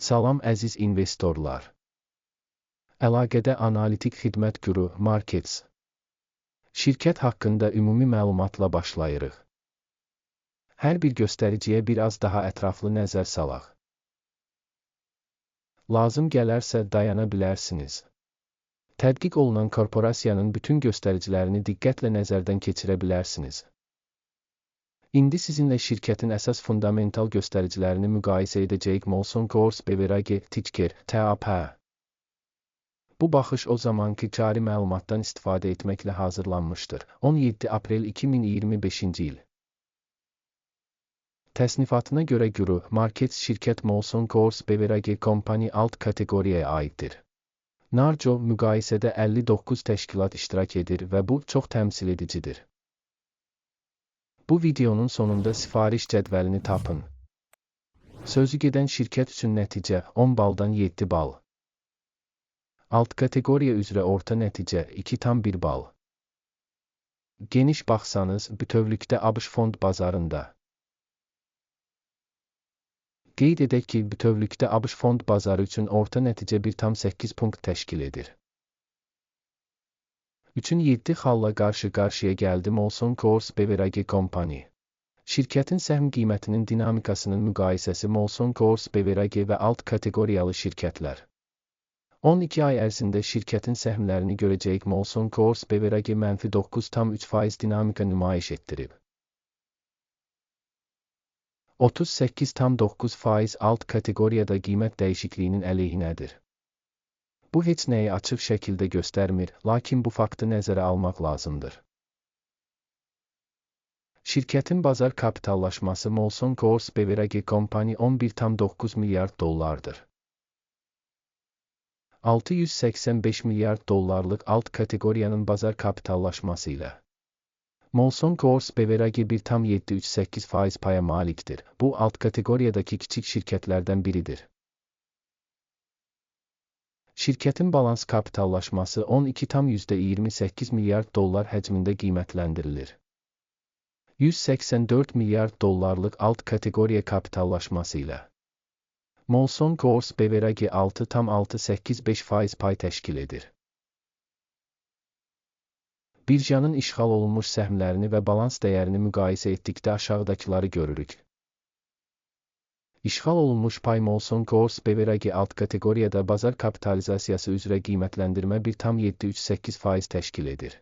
Salam əziz investorlar. Əlaqədə analitik xidmət quru Markets. Şirkət haqqında ümumi məlumatla başlayırıq. Hər bir göstəriciyə biraz daha ətraflı nəzər salaq. Lazım gələrsə dayana bilərsiniz. Tədqiq olunan korporasiyanın bütün göstəricilərini diqqətlə nəzərdən keçirə bilərsiniz. İndi sizinlə şirkətin əsas fundamental göstəricilərini müqayisə edəcəyik. Molson Coors Beverage ticker TAP. Bu baxış o zamanki cari məlumatdan istifadə etməklə hazırlanmışdır. 17 aprel 2025-ci il. Təsnifatına görə Guru Markets şirkət Molson Coors Beverage Company alt kateqoriyaya aiddir. Narco müqayisədə 59 təşkilat iştirak edir və bu çox təmsil edicidir. Bu videonun sonunda sifariş cədvəlini tapın. Sözü gedən şirkət üçün nəticə 10 baldan 7 bal. Alt kateqoriya üzrə orta nəticə 2,1 bal. Geniş baxsanız, bütövlükdə ABŞ fond bazarında. Qeyd edək ki, bütövlükdə ABŞ fond bazarı üçün orta nəticə 1,8 punkt təşkil edir. 3-7 xalla qarşı-qarşıya gəldi Molson Coors Beverage Company. Şirkətin səhm qiymətinin dinamikasının müqayisəsi Molson Coors Beverage və alt kateqoriyalı şirkətlər. 12 ay ərzində şirkətin səhmlərini görəcəyik. Molson Coors Beverage -9,3% dinamika nümayiş etdirib. 38,9% alt kateqoriyada qiymət dəyişikliyinin əleyhinədir. Bu heç nəyi açıq şəkildə göstərmir, lakin bu faktı nəzərə almaq lazımdır. Şirkətin bazar kapitallaşması Molson Coors Beverage Company 11,9 milyard dollardır. 685 milyard dollarlıq alt kateqoriyanın bazar kapitallaşması ilə. Molson Coors Beverage 1,738% paya malikdir. Bu alt kateqoriyadakı kiçik şirkətlərdən biridir. Şirkətin balans kapitallaşması 12,28 milyard dollar həcmində qiymətləndirilir. 184 milyard dollarlıq alt kateqoriya kapitallaşması ilə. Molson Coors Beverage 6,685% pay təşkil edir. Birjanın işğal olunmuş səhmlərini və balans dəyərini müqayisə etdikdə aşağıdakıları görürük. İşğal olunmuş pay Molson Coors Beverage alt kateqoriyada bazar kapitalizasiyası üzrə qiymətləndirmə 1,738% təşkil edir.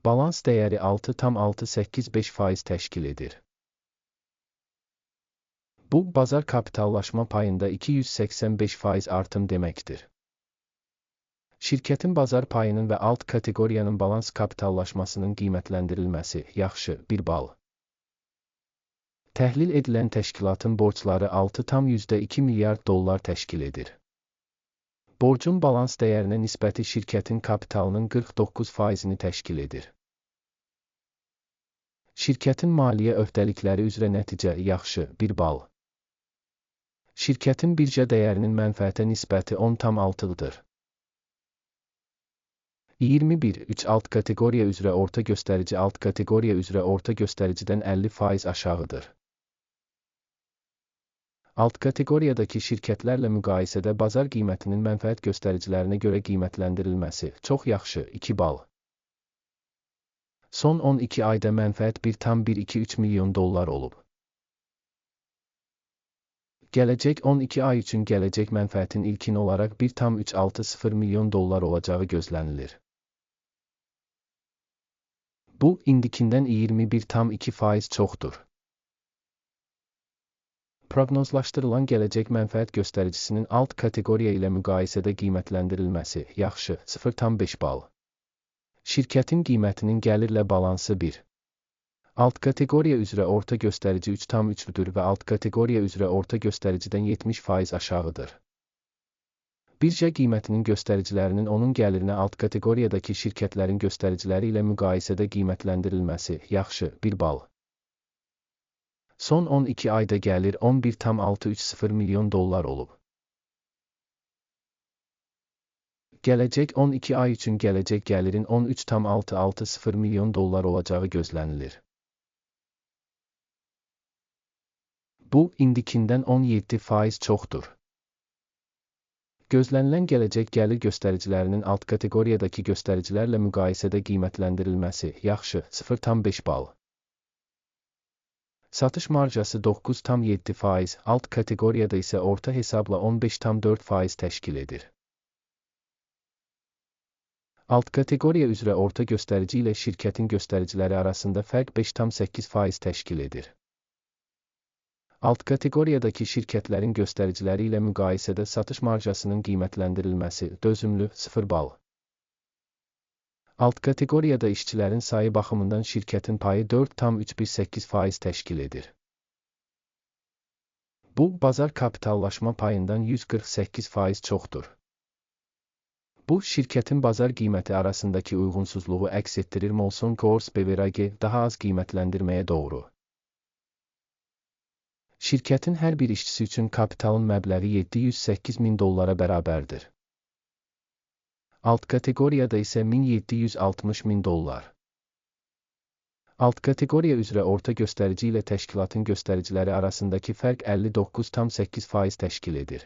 Balans dəyəri 6,685% təşkil edir. Bu, bazar kapitallaşma payında 285% artım deməkdir. Şirkətin bazar payının və alt kateqoriyanın balans kapitallaşmasının qiymətləndirilməsi yaxşı 1 bal. Təhlil edilən təşkilatın borcları 6,2 milyard dollar təşkil edir. Borcun balans dəyərinə nisbəti şirkətin kapitalının 49%-ni təşkil edir. Şirkətin maliyyə öhdəlikləri üzrə nəticə yaxşı 1 bal. Şirkətin birja dəyərinin mənfəətə nisbəti 10,6-dır. 21-3 alt kateqoriya üzrə orta göstərici alt kateqoriya üzrə orta göstəricidən 50% aşağıdır. Alt kateqoriyadakı şirkətlərlə müqayisədə bazar qiymətinin mənfəət göstəricilərinə görə qiymətləndirilməsi çox yaxşı 2 bal. Son 12 ayda mənfəət 1,123 milyon dollar olub. Gələcək 12 ay üçün gələcək mənfəətin ilkin olaraq 1,360 milyon dollar olacağı gözlənilir. Bu, indikindən 21,2% çoxdur. Proqnozlaşdırılan gələcək mənfəət göstəricisinin alt kateqoriya ilə müqayisədə qiymətləndirilməsi yaxşı 0,5 bal. Şirkətin qiymətinin gəlirlə balansı 1. Alt kateqoriya üzrə orta göstərici 3,3-dür və alt kateqoriya üzrə orta göstəricidən 70% aşağıdır. Birja qiymətinin göstəricilərinin onun gəlirinə alt kateqoriyadakı şirkətlərin göstəriciləri ilə müqayisədə qiymətləndirilməsi yaxşı 1 bal. Son 12 ayda gəlir 11,630 milyon dollar olub. Gələcək 12 ay üçün gələcək gəlirin 13,660 milyon dollar olacağı gözlənilir. Bu, indikindən 17% çoxdur. Gözlənilən gələcək gəlir göstəricilərinin alt kateqoriyadakı göstəricilərlə müqayisədə qiymətləndirilməsi yaxşı 0,5 bal. Satış marjası 9,7%, alt kateqoriyada isə orta hesabla 15,4% təşkil edir. Alt kateqoriya üzrə orta göstərici ilə şirkətin göstəriciləri arasında fərq 5,8% təşkil edir. Alt kateqoriyadakı şirkətlərin göstəriciləri ilə müqayisədə satış marjasının qiymətləndirilməsi dözümlü 0 bal. Alt kateqoriyada işçilərin sayı baxımından şirkətin payı 4,318% təşkil edir. Bu, bazar kapitallaşma payından 148% çoxdur. Bu, şirkətin bazar qiyməti arasındakı uyğunsuzluğu əks etdirir. Molson Coors Beverage daha az qiymətləndirməyə doğru. Şirkətin hər bir işçisi üçün kapitalın məbləği $708.000 bərabərdir. Alt kateqoriyada isə $1,760.000. Alt kateqoriya üzrə orta göstərici ilə təşkilatın göstəriciləri arasındakı fərq 59,8% təşkil edir.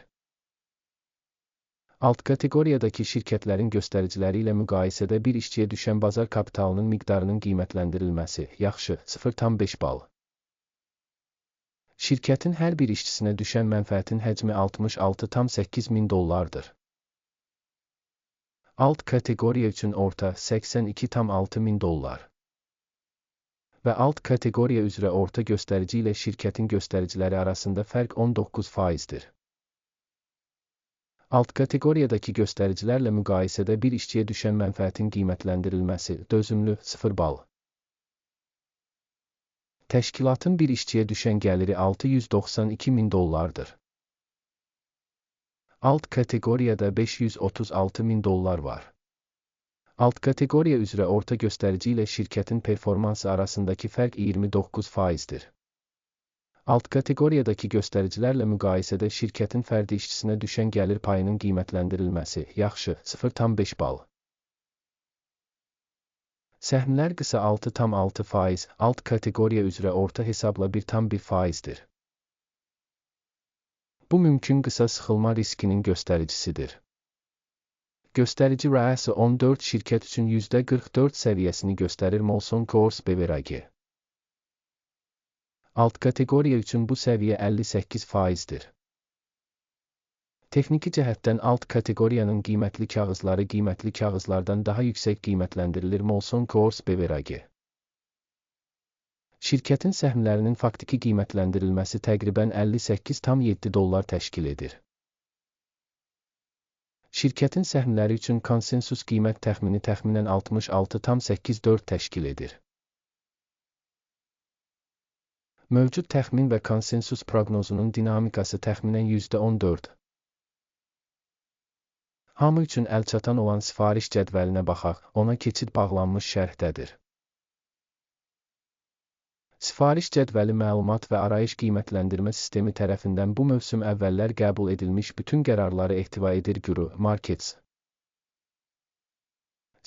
Alt kateqoriyadakı şirkətlərin göstəriciləri ilə müqayisədə bir işçiyə düşən bazar kapitalının miqdarının qiymətləndirilməsi yaxşı 0,5 bal. Şirkətin hər bir işçisinə düşən mənfəətin həcmi $66,800.000-dır. Alt kateqoriya üçün orta $82,600.000. Və alt kateqoriya üzrə orta göstərici ilə şirkətin göstəriciləri arasında fərq 19%-dir. Alt kateqoriyadakı göstəricilərlə müqayisədə bir işçiyə düşən mənfəətin qiymətləndirilməsi dözümlü 0 bal. Təşkilatın bir işçiyə düşən gəliri $692.000-dır. Alt kateqoriyada $536.000 var. Alt kateqoriya üzrə orta göstərici ilə şirkətin performansı arasındakı fərq 29%-dir. Alt kateqoriyadakı göstəricilərlə müqayisədə şirkətin fərdi işçisinə düşən gəlir payının qiymətləndirilməsi yaxşı 0,5 bal. Səhmlər qısa 6,6%, alt kateqoriya üzrə orta hesabla 1,1%-dir. Bu mümkün qısa sıxılma riskinin göstəricisidir. Göstərici rəası 14 şirkət üçün %44 səviyyəsini göstərir. Molson Coors Beverage. Alt kateqoriya üçün bu səviyyə 58%-dir. Texniki cəhətdən alt kateqoriyanın qiymətli kağızları qiymətli kağızlardan daha yüksək qiymətləndirilir. Molson Coors Beverage. Şirkətin səhmlərinin faktiki qiymətləndirilməsi təqribən $58,7 təşkil edir. Şirkətin səhmləri üçün konsensus qiymət təxmini təxminən 66,84 təşkil edir. Mövcud təxmin və konsensus proqnozunun dinamikası təxminən %14. Hamı üçün əlçatan olan sifariş cədvəlinə baxaq, ona keçid bağlanmış şərhdədir. Sifariş cədvəli məlumat və arayış qiymətləndirmə sistemi tərəfindən bu mövsüm əvvəllər qəbul edilmiş bütün qərarları ehtiva edir. Guru Markets.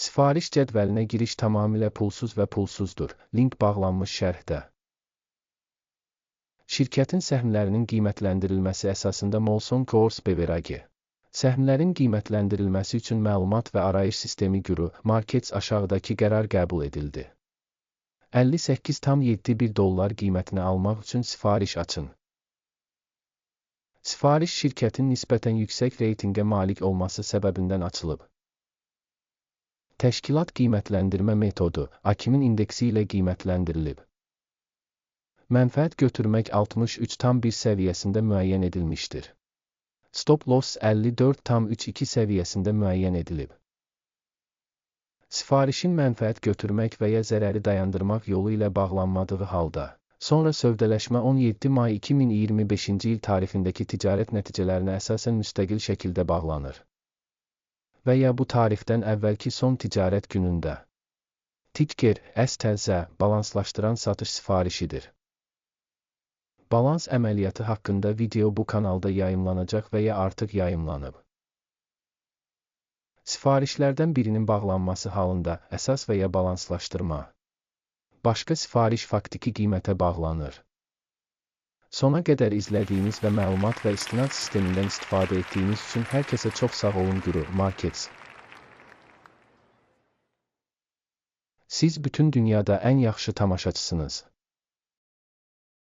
Sifariş cədvəlinə giriş tamamilə pulsuz və pulsuzdur. Link bağlanmış şərhdə. Şirkətin səhmlərinin qiymətləndirilməsi əsasında Molson Coors Beverage. Səhmlərin qiymətləndirilməsi üçün məlumat və arayış sistemi Guru Markets aşağıdakı qərar qəbul edildi. $58,7 qiymətinə almaq üçün sifariş açın. Sifariş şirkətin nisbətən yüksək reytinqə malik olması səbəbindən açılıb. Təşkilat qiymətləndirmə metodu AKİMin indeksi ilə qiymətləndirilib. Mənfəət götürmək 63,1 səviyyəsində müəyyən edilmişdir. Stop loss 54,32 səviyyəsində müəyyən edilib. Sifarişin mənfəət götürmək və ya zərəri dayandırmaq yolu ilə bağlanmadığı halda, sonra sövdələşmə 17 may 2025-ci il tarixindəki ticarət nəticələrinə əsasən müstəqil şəkildə bağlanır. Və ya bu tarixdən əvvəlki son ticarət günündə. Ticker, STZ, balanslaşdıran satış sifarişidir. Balans əməliyyatı haqqında video bu kanalda yayımlanacaq və ya artıq yayımlanıb. Sifarişlərdən birinin bağlanması halında əsas və ya balanslaşdırma. Başqa sifariş faktiki qiymətə bağlanır. Sona qədər izlədiyiniz və məlumat və istinad sistemindən istifadə etdiyiniz üçün hər kəsə çox sağ olun Guru Markets. Siz bütün dünyada ən yaxşı tamaşaçısınız.